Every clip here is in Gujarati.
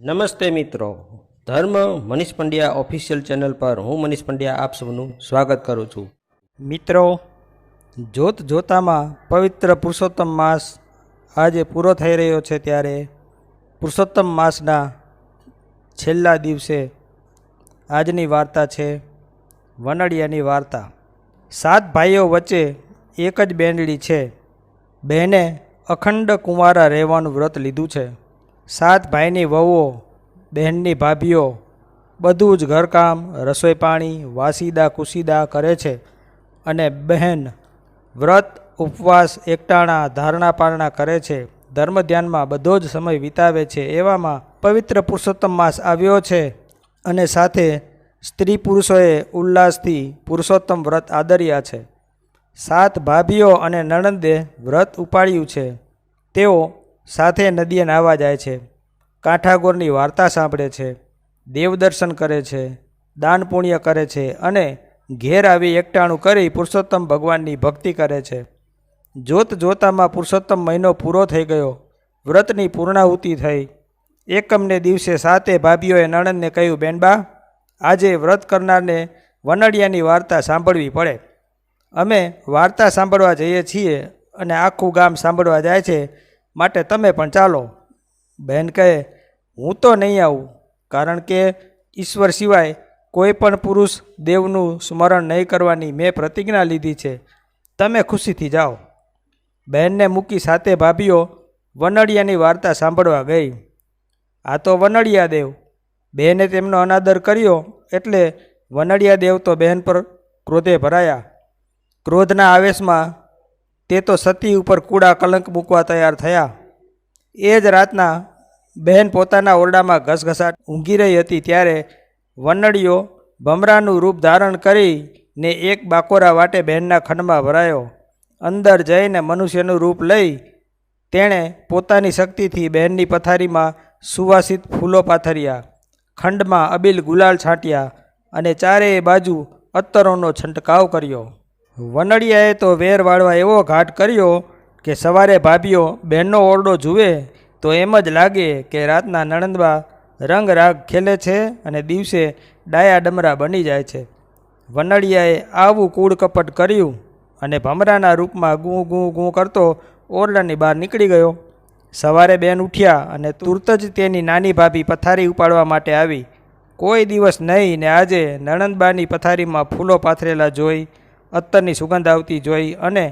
નમસ્તે મિત્રો, ધર્મ મનીષ પંડ્યા ઓફિશિયલ ચેનલ પર હું મનીષ પંડ્યા આપ સૌનું સ્વાગત કરું છું. મિત્રો, જોત જોતામાં પવિત્ર પુરુષોત્તમ માસ આજે પૂરો થઈ રહ્યો છે, ત્યારે પુરુષોત્તમ માસના છેલ્લા દિવસે આજની વાર્તા છે વનડિયાની વાર્તા. 7 ભાઈઓ વચ્ચે એક જ બેનડી છે. બહેને અખંડ કુંવારા રહેવાનું વ્રત લીધું છે. 7 ભાઈની વહુઓ, બહેનની ભાભીઓ બધું જ ઘરકામ, રસોઈ પાણી, વાસીદા કુસીદા કરે છે અને બહેન વ્રત ઉપવાસ એકટાણા ધારણા પારણા કરે છે. ધર્મ ધ્યાનમાં બધો જ સમય વિતાવે છે. એવામાં પવિત્ર પુરુષોત્તમ માસ આવ્યો છે અને સાથે સ્ત્રી પુરુષોએ ઉલ્લાસથી પુરુષોત્તમ વ્રત આદર્યા છે. 7 ભાભીઓ અને નણંદે વ્રત ઉપાડ્યું છે. તેઓ સાથે નદીએ નાહવા જાય છે, કાંઠાગોરની વાર્તા સાંભળે છે, દેવદર્શન કરે છે, દાન પુણ્ય કરે છે અને ઘેર આવી એકટાણું કરી પુરુષોત્તમ ભગવાનની ભક્તિ કરે છે. જોત જોતામાં પુરુષોત્તમ મહિનો પૂરો થઈ ગયો. વ્રતની પૂર્ણાહુતિ થઈ. એકમને દિવસે 7 ભાભીઓએ નણંદને કહ્યું, બેનબા, આજે વ્રત કરનારને વનડિયાની વાર્તા સાંભળવી પડે. અમે વાર્તા સાંભળવા જઈએ છીએ અને આખું ગામ સાંભળવા જાય છે, માટે તમે પણ ચાલો. બહેન કહે, હું તો નહીં આવું, કારણ કે ઈશ્વર સિવાય કોઈ પણ પુરુષ દેવનું સ્મરણ નહીં કરવાની મેં પ્રતિજ્ઞા લીધી છે. તમે ખુશીથી જાઓ. બહેનને મૂકી 7 ભાભીઓ વનડિયાની વાર્તા સાંભળવા ગઈ. આ તો વનડિયા દેવ. બહેને તેમનો અનાદર કર્યો એટલે વનડિયા દેવ તો બહેન પર ક્રોધે ભરાયા. ક્રોધના આવેશમાં તે તો સતી ઉપર કૂડા કલંક મૂકવા તૈયાર થયા. એ જ રાતના બહેન પોતાના ઓરડામાં ઘસઘસાટ ઊંઘી રહી હતી, ત્યારે વનડિયો ભમરાનું રૂપ ધારણ કરીને એક બાકોરા વાટે બહેનના ખંડમાં ભરાયો. અંદર જઈને મનુષ્યનું રૂપ લઈ તેણે પોતાની શક્તિથી બહેનની પથારીમાં સુવાસિત ફૂલો પાથર્યા, ખંડમાં અબીલ ગુલાલ છાંટ્યા અને ચારેય બાજુ અત્તરોનો છંટકાવ કર્યો. વનડિયાએ તો વેર વાળવા એવો ઘાટ કર્યો કે સવારે ભાભીઓ બહેનનો ઓરડો જુએ તો એમ જ લાગે કે રાતના નણંદબા રંગ રાગ ખેલે છે અને દિવસે ડાયા ડમરા બની જાય છે. વનડિયાએ આવું કૂડ કપટ કર્યું અને ભમરાના રૂપમાં ગું ગું ગું કરતો ઓરડાની બહાર નીકળી ગયો. સવારે બેન ઉઠ્યા અને તુરત જ તેની નાની ભાભી પથારી ઉપાડવા માટે આવી. કોઈ દિવસ નહીં ને આજે નણંદબાની પથારીમાં ફૂલો પાથરેલા જોઈ, અત્તરની સુગંધ આવતી જોઈ અને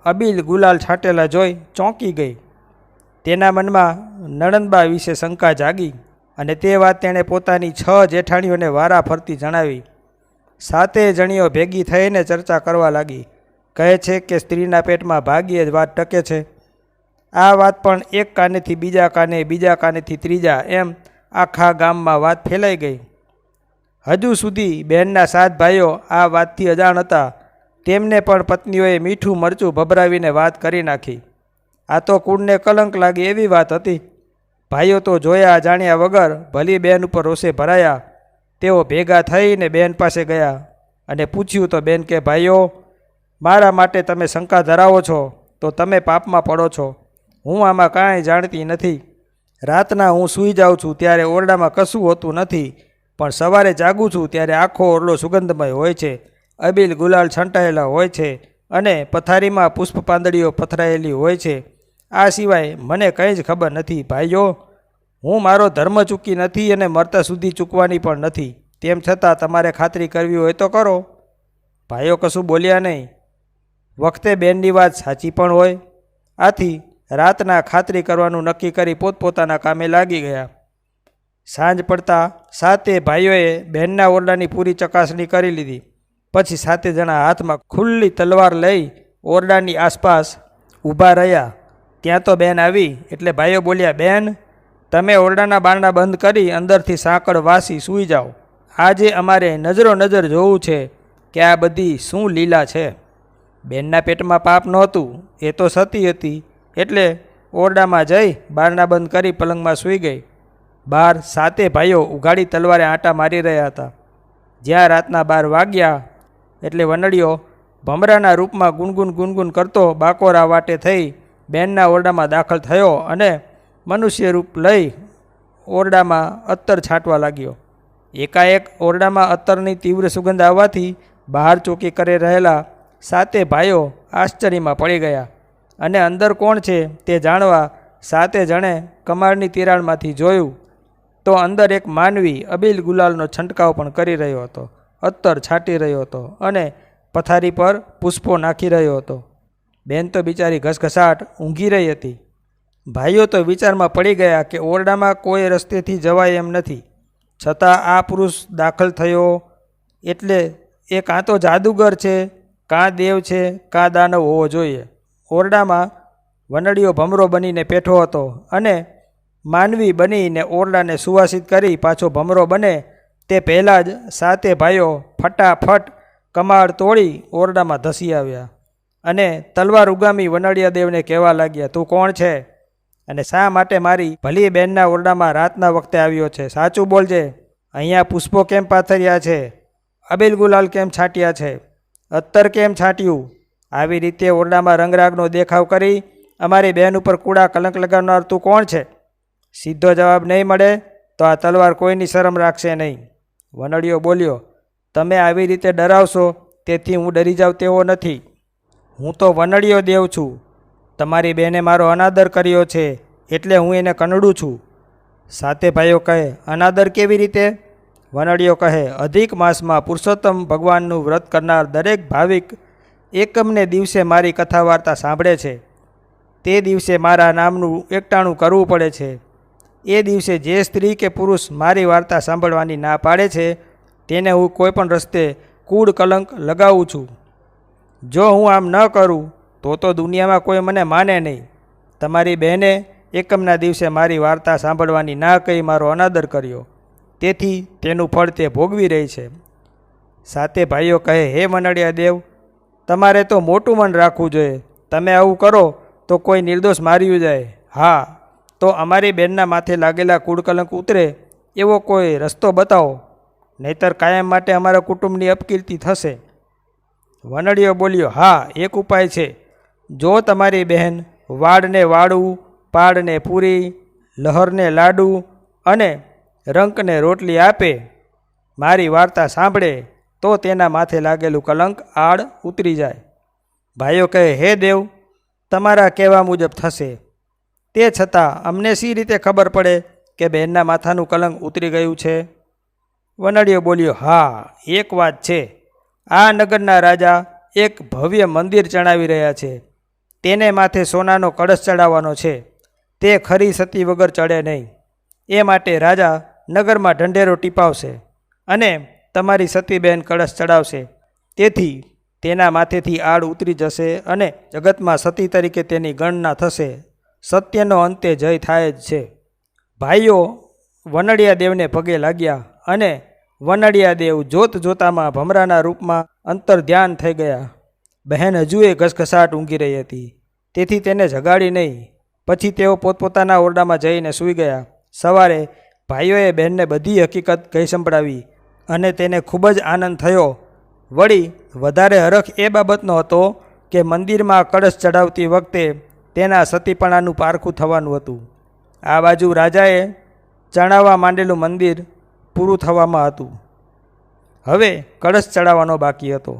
અબીલ ગુલાલ છાંટેલા જોઈ ચોંકી ગઈ. તેના મનમાં નણંદબા વિશે શંકા જાગી અને તે વાત તેણે પોતાની 6 જેઠાણીઓને વારા ફરતી જણાવી. 7 જણીઓ ભેગી થઈને ચર્ચા કરવા લાગી. કહે છે કે સ્ત્રીના પેટમાં ભાગ્યે જ વાત ટકે છે. આ વાત પણ એક કાનેથી બીજા કાને, બીજા કાનેથી ત્રીજા, એમ આખા ગામમાં વાત ફેલાઈ ગઈ. હજુ સુધી બહેનના 7 ભાઈઓ આ વાતથી અજાણ હતા. તેમને પણ પત્નીઓએ મીઠું મરચું ભભરાવીને વાત કરી નાખી. આ તો કુળને કલંક લાગે એવી વાત હતી. ભાઈઓ તો જોયા જાણ્યા વગર ભલી બહેન ઉપર રોષે ભરાયા. તેઓ ભેગા થઈને બહેન પાસે ગયા અને પૂછ્યું તો બહેન કે, ભાઈઓ, મારા માટે તમે શંકા ધરાવો છો તો તમે પાપમાં પડો છો. હું આમાં કાંઈ જાણતી નથી. રાતના હું સૂઈ જાઉં છું ત્યારે ઓરડામાં કશું હોતું નથી, પણ સવારે જાગું છું ત્યારે આખો ઓરડો સુગંધમય હોય છે, અબીલ ગુલાલ છંટાયેલા હોય છે અને પથારીમાં પુષ્પ પાંદડીઓ પથરાયેલી હોય છે. આ સિવાય મને કંઈ જ ખબર નથી. ભાઈઓ, હું મારો ધર્મ ચૂકી નથી અને મરતા સુધી ચૂકવાની પણ નથી. તેમ છતાં તમારે ખાતરી કરવી હોય તો કરો. ભાઈઓ કશું બોલ્યા નહીં. વખતે બેનની વાત સાચી પણ હોય. આથી રાતના ખાતરી કરવાનું નક્કી કરી પોતપોતાના કામે લાગી ગયા. સાંજ પડતા 7 ભાઈઓએ બહેનના ઓરડાની પૂરી ચકાસણી કરી લીધી. પછી 7 જણા હાથમાં ખુલ્લી તલવાર લઈ ઓરડાની આસપાસ ઊભા રહ્યા. ત્યાં તો બેન આવી એટલે ભાઈઓ બોલ્યા, બેન, તમે ઓરડાના બારણા બંધ કરી અંદરથી સાંકળ વાસી સૂઈ જાઓ. આજે અમારે નજરો નજર જોવું છે કે આ બધી શું લીલા છે. બેનના પેટમાં પાપ નહોતું, એ તો સતી હતી, એટલે ઓરડામાં જઈ બારણા બંધ કરી પલંગમાં સૂઈ ગઈ. બહાર 7 ભાઈઓ ઉઘાડી તલવારે આંટા મારી રહ્યા હતા. જ્યાં રાતના 12 વાગ્યા એટલે વનડિયો ભમરાના રૂપમાં ગુનગુન ગુનગુન કરતો બાકોરા વાટે થઈ બહેનના ઓરડામાં દાખલ થયો અને મનુષ્ય રૂપ લઈ ઓરડામાં અત્તર છાંટવા લાગ્યો. એકાએક ઓરડામાં અત્તરની તીવ્ર સુગંધ આવવાથી બહાર ચોકી કરી રહેલા 7 ભાઈઓ આશ્ચર્યમાં પડી ગયા અને અંદર કોણ છે તે જાણવા 7 જણે કમાડની તિરાડમાંથી જોયું તો અંદર એક માનવી અબીલ ગુલાલનો છંટકાવ પણ કરી રહ્યો હતો, અત્તર છાંટી રહ્યો હતો અને પથારી પર પુષ્પો નાખી રહ્યો હતો. બેન તો બિચારી ઘસઘસાટ ઊંઘી રહી હતી. ભાઈઓ તો વિચારમાં પડી ગયા કે ઓરડામાં કોઈ રસ્તેથી જવાય એમ નથી, છતાં આ પુરુષ દાખલ થયો એટલે એ કાં તો જાદુગર છે, કાં દેવ છે, કાં દાનવ હોવો જોઈએ. ઓરડામાં વનડીયો ભમરો બનીને પેઠો હતો અને માનવી બનીને ઓરડાને સુવાસિત કરી પાછો ભમરો બને તે પહેલાં જ 7 ભાઈઓ ફટાફટ કમાડ તોડી ઓરડામાં ધસી આવ્યા અને તલવાર ઉગામી વનડિયા દેવને કહેવા લાગ્યા, તું કોણ છે અને શા માટે મારી ભલી બહેનના ઓરડામાં રાતના વખતે આવ્યો છે? સાચું બોલજે. અહીંયા પુષ્પો કેમ પાથર્યા છે? અબીલ ગુલાલ કેમ છાંટ્યા છે? અત્તર કેમ છાંટ્યું? આવી રીતે ઓરડામાં રંગરાગનો દેખાવ કરી અમારી બહેન ઉપર કૂડા કલંક લગાવનાર તું કોણ છે? સીધો જવાબ નહીં મળે તો આ તલવાર કોઈની શરમ રાખશે નહીં. વનડિયો બોલ્યો, તમે આવી રીતે ડરાવશો તેથી હું ડરી જાઉં તેવો નથી. હું તો વનડિયો દેવ છું. તમારી બહેને મારો અનાદર કર્યો છે એટલે હું એને કંડું છું. 7 ભાઈઓ કહે, અનાદર કેવી રીતે? વનડિયો કહે, અધિક માસમાં પુરુષોત્તમ ભગવાનનું વ્રત કરનાર દરેક ભાવિક એકમને દિવસે મારી કથા વાર્તા સાંભળે છે. તે દિવસે મારા નામનું એકટાણું કરવું પડે છે. એ દિવસે જે સ્ત્રી કે પુરુષ મારી વાર્તા સાંભળવાની ના પાડે છે તેને હું કોઈ પણ રસ્તે કૂડ કલંક લગાવું છું. જો હું આમ ન કરું તો દુનિયામાં કોઈ મને માને નહીં. તમારી બહેને એકમના દિવસે મારી વાર્તા સાંભળવાની ના કહી મારો અનાદર કર્યો, તેથી તેનું ફળ તે ભોગવી રહી છે. 7 ભાઈઓ કહે, હે વનડિયા દેવ, તમારે તો મોટું મન રાખવું જોઈએ. તમે આવું કરો તો કોઈ નિર્દોષ માર્યું જાય. હા, તો અમારી બહેનના માથે લાગેલા કૂડકલંક ઉતરે એવો કોઈ રસ્તો બતાવો, નહીતર કાયમ માટે અમારા કુટુંબની અપકીર્તિ થશે. વનડિયો બોલ્યો, હા, એક ઉપાય છે. જો તમારી બહેન વાડને વાડું, પાડને પૂરી, લહરને લાડુ અને રંકને રોટલી આપે, મારી વાર્તા સાંભળે તો તેના માથે લાગેલું કલંક આડ ઉતરી જાય. ભાઈઓ કહે, હે દેવ, તમારા કહેવા મુજબ થશે. તે છતાં અમને શી રીતે ખબર પડે કે બહેનના માથાનું કલંક ઉતરી ગયું છે? વનડિયો બોલ્યો, હા, એક વાત છે. આ નગરના રાજા એક ભવ્ય મંદિર ચણાવી રહ્યા છે. તેને માથે સોનાનો કળશ ચડાવવાનો છે. તે ખરી સતી વગર ચડે નહીં. એ માટે રાજા નગરમાં ઢંઢેરો ટીપાવશે અને તમારી સતી બહેન કળશ ચડાવશે. તેથી તેના માથેથી આડ ઉતરી જશે અને જગતમાં સતી તરીકે તેની ગણના થશે. સત્યનો અંતે જય થાય જ છે. ભાઈઓ વનડિયા દેવને પગે લાગ્યા અને વનડિયા દેવ જોત જોતામાં ભમરાના રૂપમાં અંતર ધ્યાન થઈ ગયા. બહેન હજુએ ઘસઘસાટ ઊંઘી રહી હતી, તેથી તેને જગાડી નહીં. પછી તેઓ પોતપોતાના ઓરડામાં જઈને સૂઈ ગયા. સવારે ભાઈઓએ બહેનને બધી હકીકત કહી સંભળાવી અને તેને ખૂબ જ આનંદ થયો. વળી વધારે હરખ એ બાબતનો હતો કે મંદિરમાં કળશ ચડાવતી વખતે તેના સતીપણાનું પારખું થવાનું હતું. આ બાજુ રાજાએ ચણાવવા માંડેલું મંદિર પૂરું થવામાં હતું. હવે કળશ ચડાવવાનો બાકી હતો.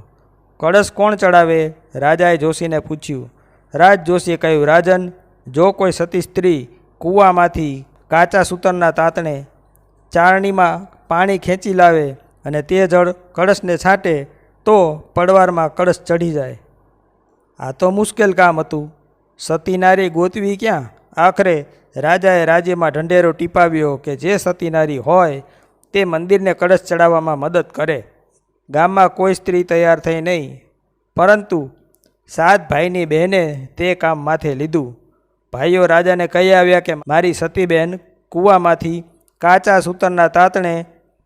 કળશ કોણ ચડાવે? રાજાએ જોશીને પૂછ્યું. રાજ જોશીએ કહ્યું, રાજન, જો કોઈ સતી સ્ત્રી કૂવામાંથી કાચા સૂતરના તાંતણે ચારણીમાં પાણી ખેંચી લાવે અને તે જળ કળશને છાંટે તો પડવારમાં કળશ ચઢી જાય. આ તો મુશ્કેલ કામ હતું. સતી નારી ગોતવી ક્યાં? આખરે રાજાએ રાજ્યમાં ઢંઢેરો ટીપાવ્યો કે જે સતી નારી હોય તે મંદિરને કળશ ચડાવવામાં મદદ કરે. ગામમાં કોઈ સ્ત્રી તૈયાર થઈ નહીં, પરંતુ 7 ભાઈની બહેને તે કામ માથે લીધું. ભાઈઓ રાજાને કહી આવ્યા કે મારી સતી બહેન કૂવામાંથી કાચા સૂતરના તાંતણે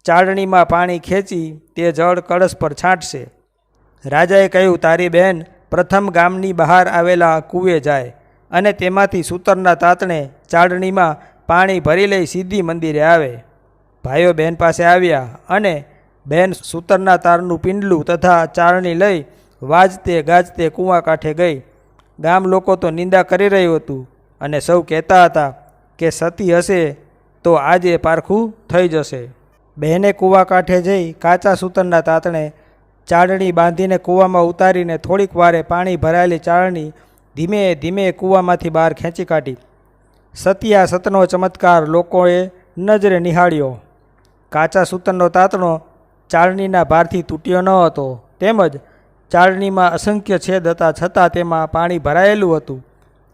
ચાળણીમાં પાણી ખેંચી તે જળ કળશ પર છાંટશે. રાજાએ કહ્યું, તારી બહેન પ્રથમ ગામની બહાર આવેલા કૂવે જાય અને તેમાંથી સૂતરના તાંતણે ચાળણીમાં પાણી ભરી લઈ સીધી મંદિરે આવે. ભાઈઓ બહેન પાસે આવ્યા અને બહેન સૂતરના તારનું પિંડલું તથા ચાળણી લઈ વાજતે ગાજતે કૂવા કાંઠે ગઈ. ગામ લોકો તો નિંદા કરી રહ્યું હતું અને સૌ કહેતા હતા કે સતી હશે તો આજે પારખું થઈ જશે. બહેને કૂવા કાંઠે જઈ કાચા સૂતરના તાતણે ચાળણી બાંધીને કૂવામાં ઉતારીને થોડીક વારે પાણી ભરાયેલી ચાળણી ધીમે ધીમે કૂવામાંથી બહાર ખેંચી કાઢી. સત્યા સતનો ચમત્કાર લોકોએ નજરે નિહાળ્યો. કાચા સૂતરનો તાતણો ચાળણીના ભારથી તૂટ્યો ન હતો, તેમજ ચાળણીમાં અસંખ્ય છેદ હતા, છતાં તેમાં પાણી ભરાયેલું હતું.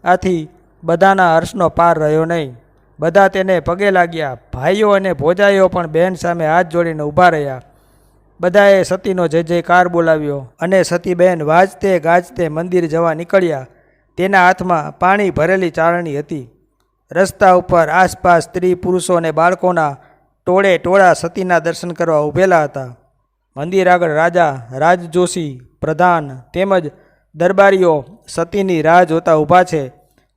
આથી બધાના હર્ષનો પાર રહ્યો નહીં. બધા તેને પગે લાગ્યા. ભાઈઓ અને ભોજાઈઓ પણ બહેન સામે હાથ જોડીને ઊભા રહ્યા. બધાએ સતીનો જય જયકાર બોલાવ્યો અને સતી બહેન વાજતે ગાજતે મંદિર જવા નીકળ્યા. તેના હાથમાં પાણી ભરેલી ચાળણી હતી. રસ્તા ઉપર આસપાસ સ્ત્રી પુરુષો અને બાળકોના ટોળે ટોળા સતીના દર્શન કરવા ઊભેલા હતા. મંદિર આગળ રાજા, રાજજોશી, પ્રધાન તેમજ દરબારીઓ સતીની રાહ જોતા ઊભા છે.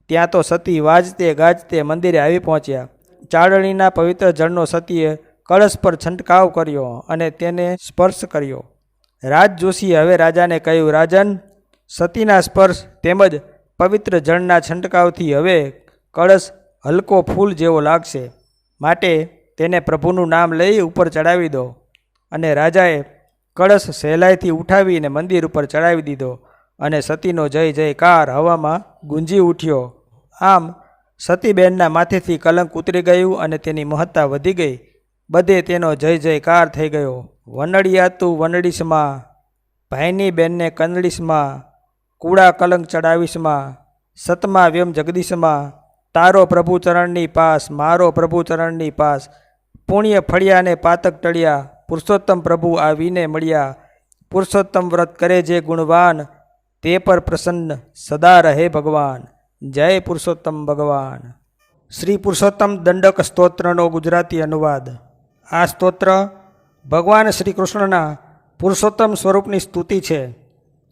ત્યાં તો સતી વાજતે ગાજતે મંદિરે આવી પહોંચ્યા. ચાળણીના પવિત્ર જળનો સતીએ કળશ પર છંટકાવ કર્યો અને તેને સ્પર્શ કર્યો. રાજજોશીએ હવે રાજાને કહ્યું, રાજન, સતીના સ્પર્શ તેમજ પવિત્ર જળના છંટકાવથી હવે કળશ હલકો ફૂલ જેવો લાગશે, માટે તેને પ્રભુનું નામ લઈ ઉપર ચડાવી દો. અને રાજાએ કળશ સહેલાઈથી ઉઠાવીને મંદિર ઉપર ચડાવી દીધો અને સતીનો જય જયકાર હવામાં ગુંજી ઉઠ્યો. આમ સતીબેનના માથેથી કલંક ઉતરી ગયું અને તેની મહત્તા વધી ગઈ. બધે તેનો જય જયકાર થઈ ગયો. વનડિયાતું વનડીશમાં, ભાઈની બેનને કંદડીશમાં, કૂડા કલંક ચડાવીશમાં, સતમા વ્યમ જગદીશમાં, તારો પ્રભુ ચરણની પાસ, મારો પ્રભુ ચરણની પાસ, પુણ્ય ફળિયાને પાતક ટળ્યા, પુરુષોત્તમ પ્રભુ આવીને મળ્યા. પુરુષોત્તમ વ્રત કરે જે ગુણવાન, તે પર પ્રસન્ન સદા રહે ભગવાન. જય પુરુષોત્તમ ભગવાન. શ્રી પુરુષોત્તમ દંડક સ્તોત્રનો ગુજરાતી અનુવાદ. આ સ્તોત્ર ભગવાન શ્રી કૃષ્ણના પુરુષોત્તમ સ્વરૂપની સ્તુતિ છે.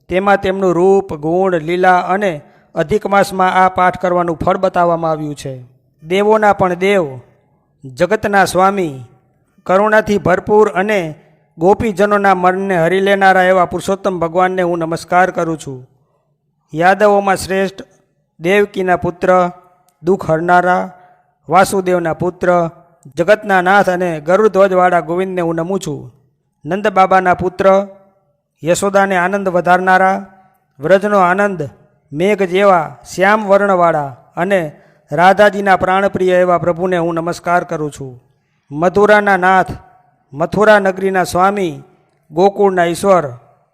તેમાં તેમનું રૂપ, ગુણ, લીલા અને અધિક માસમાં આ પાઠ કરવાનું ફળ બતાવવામાં આવ્યું છે. દેવોના પણ દેવ, જગતના સ્વામી, કરુણાથી ભરપૂર અને ગોપીજનોના મનને હરી લેનારા એવા પુરુષોત્તમ ભગવાનને હું નમસ્કાર કરું છું. યાદવોમાં શ્રેષ્ઠ, દેવકીના પુત્ર, દુઃખ હરનારા, વાસુદેવના પુત્ર, જગતના નાથ અને ગરુડધ્વજવાળા ગોવિંદને હું નમું છું. નંદ બાબાના પુત્ર, યશોદાને આનંદ વધારનારા, વ્રજનો આનંદ, મેઘ જેવા શ્યામ વર્ણવાળા અને રાધાજીના પ્રાણપ્રિય એવા પ્રભુને હું નમસ્કાર કરું છું. મથુરાના નાથ, મથુરા નગરીના સ્વામી, ગોકુળના ઈશ્વર,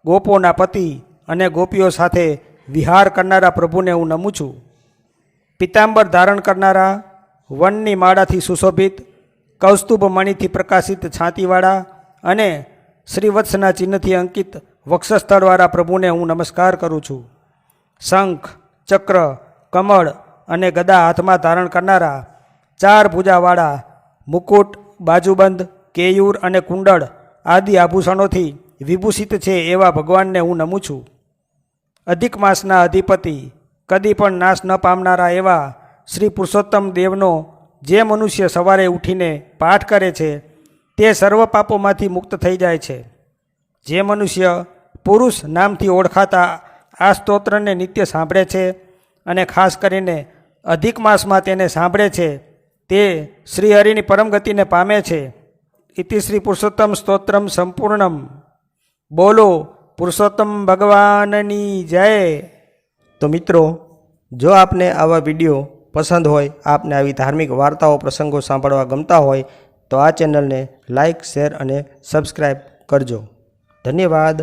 ગોપોના પતિ અને ગોપીઓ સાથે વિહાર કરનારા પ્રભુને હું નમું છું. પિતાંબર ધારણ કરનારા, વનની માળાથી સુશોભિત, કૌસ્તુભ મણિથી પ્રકાશિત છાતીવાળા અને શ્રીવત્સના ચિહ્નથી અંકિત વક્ષસ્થળવાળા પ્રભુને હું નમસ્કાર કરું છું. શંખ, ચક્ર, કમળ અને ગદા હાથમાં ધારણ કરનારા, ચાર ભુજાવાળા, મુકુટ, બાજુબંધ, કેયુર અને કુંડળ આદિ આભૂષણોથી વિભૂષિત છે એવા ભગવાનને હું નમું છું. અધિક માસના અધિપતિ, કદી પણ નાશ ન પામનારા એવા શ્રી પુરુષોત્તમ દેવનો જે મનુષ્ય સવારે ઉઠીને પાઠ કરે છે તે સર્વ પાપોમાંથી મુક્ત થઈ જાય છે. જે મનુષ્ય પુરુષ નામથી ઓળખાતા આ સ્તોત્રને નિત્ય સાંભળે છે અને ખાસ કરીને અધિક માસમાં તેને સાંભળે છે તે શ્રીહરિની પરમ ગતિને પામે છે. ઇતિ શ્રી પુરુષોત્તમ સ્તોત્રમ સંપૂર્ણમ. બોલો પુરુષોત્તમ ભગવાનની જય. તો મિત્રો, જો આપને આવા વિડીયો પસંદ હોય, આપને આવી ધાર્મિક વાર્તાઓ પ્રસંગો સાંભળવા ગમતા હોય તો આ ચેનલને લાઇક, શેર અને સબસ્ક્રાઈબ કરજો. ધન્યવાદ.